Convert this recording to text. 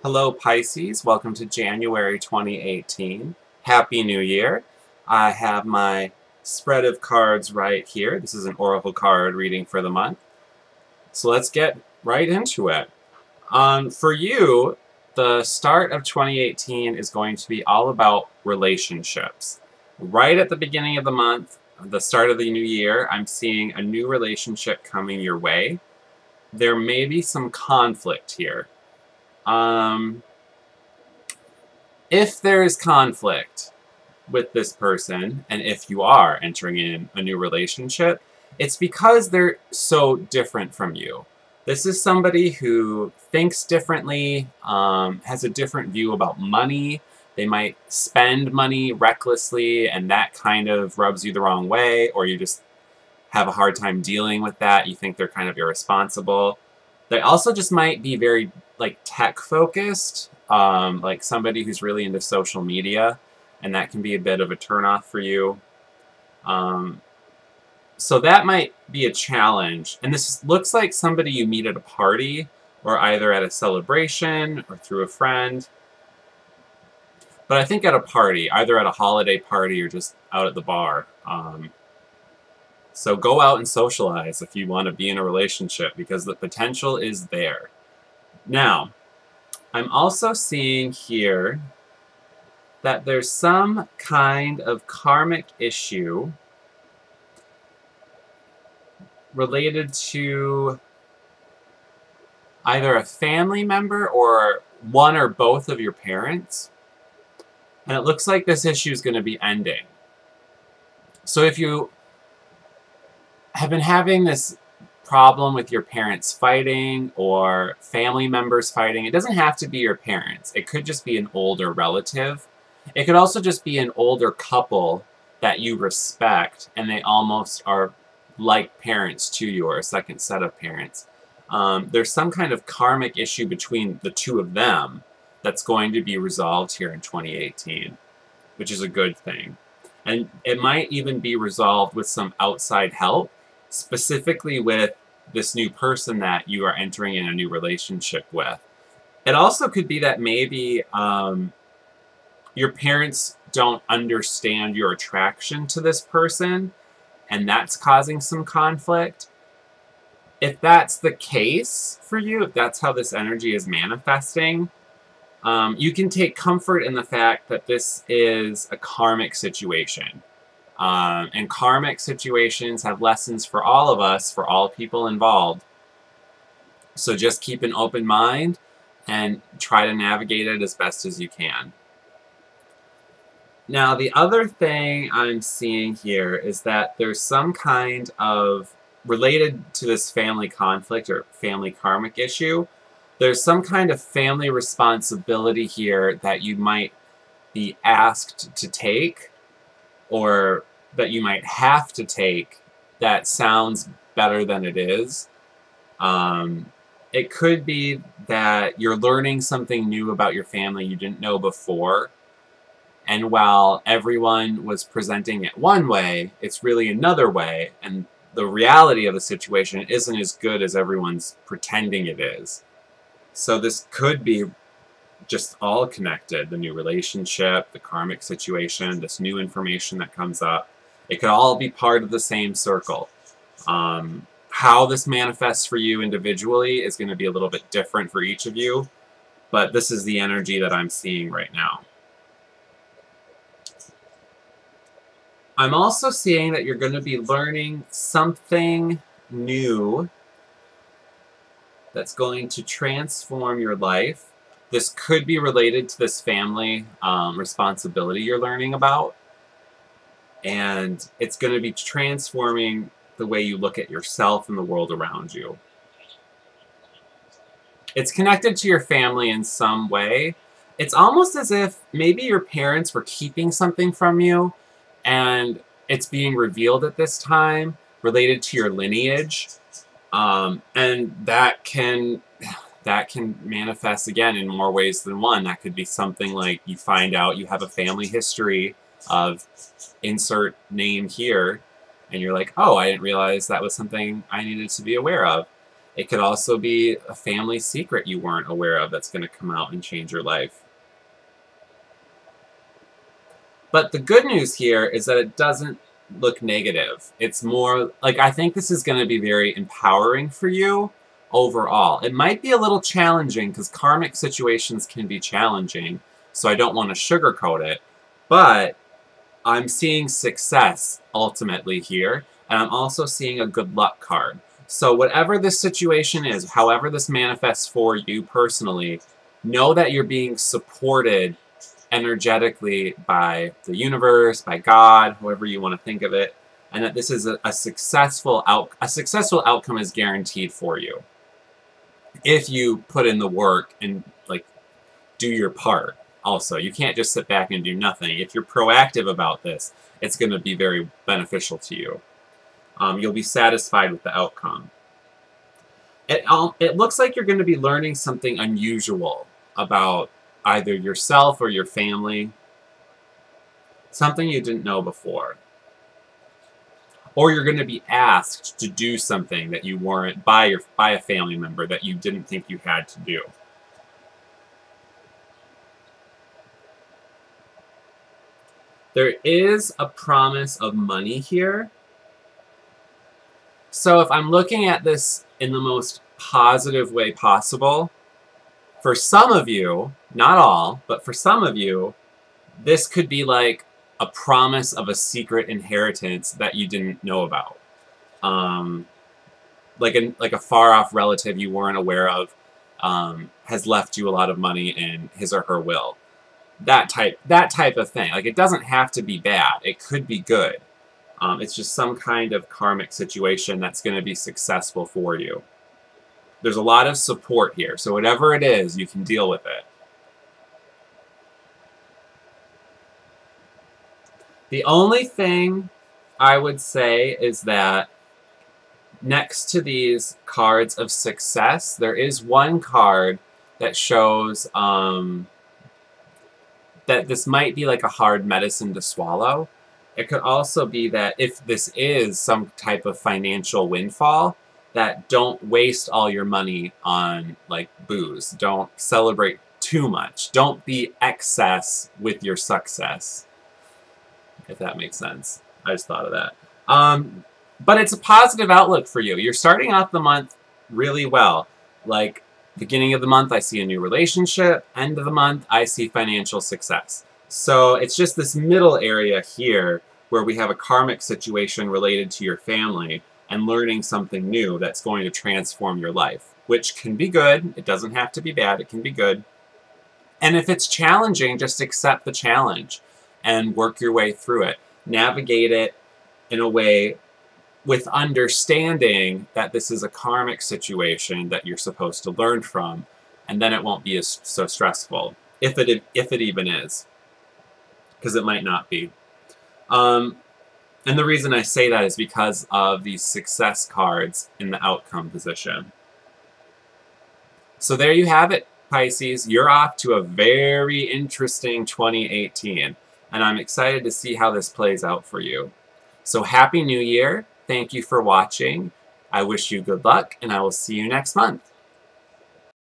Hello Pisces, welcome to January 2018. Happy New Year. I have my spread of cards right here. This is an oracle card reading for the month. So let's get right into it. For you, the start of 2018 is going to be all about relationships. Right at the beginning of the month, the start of the new year, I'm seeing a new relationship coming your way. There may be some conflict here. If there is conflict with this person, and if you are entering in a new relationship, it's because they're so different from you. This is somebody who thinks differently, has a different view about money. They might spend money recklessly, and that kind of rubs you the wrong way, or you just have a hard time dealing with that. You think they're kind of irresponsible. They also just might be very tech focused, like somebody who's really into social media, and that can be a bit of a turnoff for you. So that might be a challenge. And this looks like somebody you meet at a party, or either at a celebration, or through a friend. But I think at a party, either at a holiday party or just out at the bar. So go out and socialize if you want to be in a relationship, because the potential is there. Now, I'm also seeing here that there's some kind of karmic issue related to either a family member or one or both of your parents. And it looks like this issue is going to be ending. So if you have been having this problem with your parents fighting or family members fighting, it doesn't have to be your parents. It could just be an older relative. It could also just be an older couple that you respect, and they almost are like parents to you, or a second set of parents. There's some kind of karmic issue between the two of them that's going to be resolved here in 2018, which is a good thing. And it might even be resolved with some outside help, specifically with this new person that you are entering in a new relationship with. It also could be that maybe your parents don't understand your attraction to this person, and that's causing some conflict. If that's the case for you, if that's how this energy is manifesting, you can take comfort in the fact that this is a karmic situation. And karmic situations have lessons for all of us, for all people involved. So just keep an open mind and try to navigate it as best as you can. Now, the other thing I'm seeing here is that there's some kind of, related to this family conflict or family karmic issue, there's some kind of family responsibility here that you might be asked to take, or that you might have to take, that sounds better than it is. It could be that you're learning something new about your family you didn't know before, and while everyone was presenting it one way, it's really another way, and the reality of the situation isn't as good as everyone's pretending it is. So this could be just all connected: the new relationship, the karmic situation, this new information that comes up. It could all be part of the same circle. How this manifests for you individually is going to be a little bit different for each of you, but this is the energy that I'm seeing right now. I'm also seeing that you're going to be learning something new that's going to transform your life. This could be related to this family responsibility you're learning about. And it's going to be transforming the way you look at yourself and the world around you. It's connected to your family in some way. It's almost as if maybe your parents were keeping something from you, and it's being revealed at this time, related to your lineage. And that can manifest again in more ways than one. That could be something like you find out you have a family history of insert name here, and you're like, oh, I didn't realize that was something I needed to be aware of. It could also be a family secret you weren't aware of that's going to come out and change your life. But the good news here is that it doesn't look negative. It's more like, I think this is going to be very empowering for you overall. It might be a little challenging because karmic situations can be challenging, so I don't want to sugarcoat it, but I'm seeing success ultimately here, and I'm also seeing a good luck card. So whatever this situation is, however this manifests for you personally, know that you're being supported energetically by the universe, by God, however you want to think of it, and that this is a successful outcome is guaranteed for you if you put in the work and like do your part. Also, you can't just sit back and do nothing. If you're proactive about this, it's going to be very beneficial to you. You'll be satisfied with the outcome. It looks like you're going to be learning something unusual about either yourself or your family. Something you didn't know before. Or you're going to be asked to do something that you weren't, by a family member that you didn't think you had to do. There is a promise of money here. So if I'm looking at this in the most positive way possible, for some of you, not all, but for some of you, this could be like a promise of a secret inheritance that you didn't know about. Like a far-off relative you weren't aware of has left you a lot of money in his or her will. That type of thing. Like, it doesn't have to be bad. It could be good. It's just some kind of karmic situation that's going to be successful for you. There's a lot of support here, so whatever it is, you can deal with it. The only thing I would say is that next to these cards of success, there is one card that shows that this might be like a hard medicine to swallow. It could also be that if this is some type of financial windfall, that don't waste all your money on like booze. Don't celebrate too much. Don't be excess with your success. If that makes sense. I just thought of that. But it's a positive outlook for you. You're starting off the month really well. Like, beginning of the month, I see a new relationship. End of the month, I see financial success. So it's just this middle area here where we have a karmic situation related to your family and learning something new that's going to transform your life, which can be good. It doesn't have to be bad. It can be good. And if it's challenging, just accept the challenge and work your way through it. Navigate it in a way with understanding that this is a karmic situation that you're supposed to learn from, and then it won't be so stressful, if it even is, because it might not be. And the reason I say that is because of these success cards in the outcome position. So there you have it, Pisces. You're off to a very interesting 2018, and I'm excited to see how this plays out for you. So Happy New Year. Thank you for watching. I wish you good luck, and I will see you next month.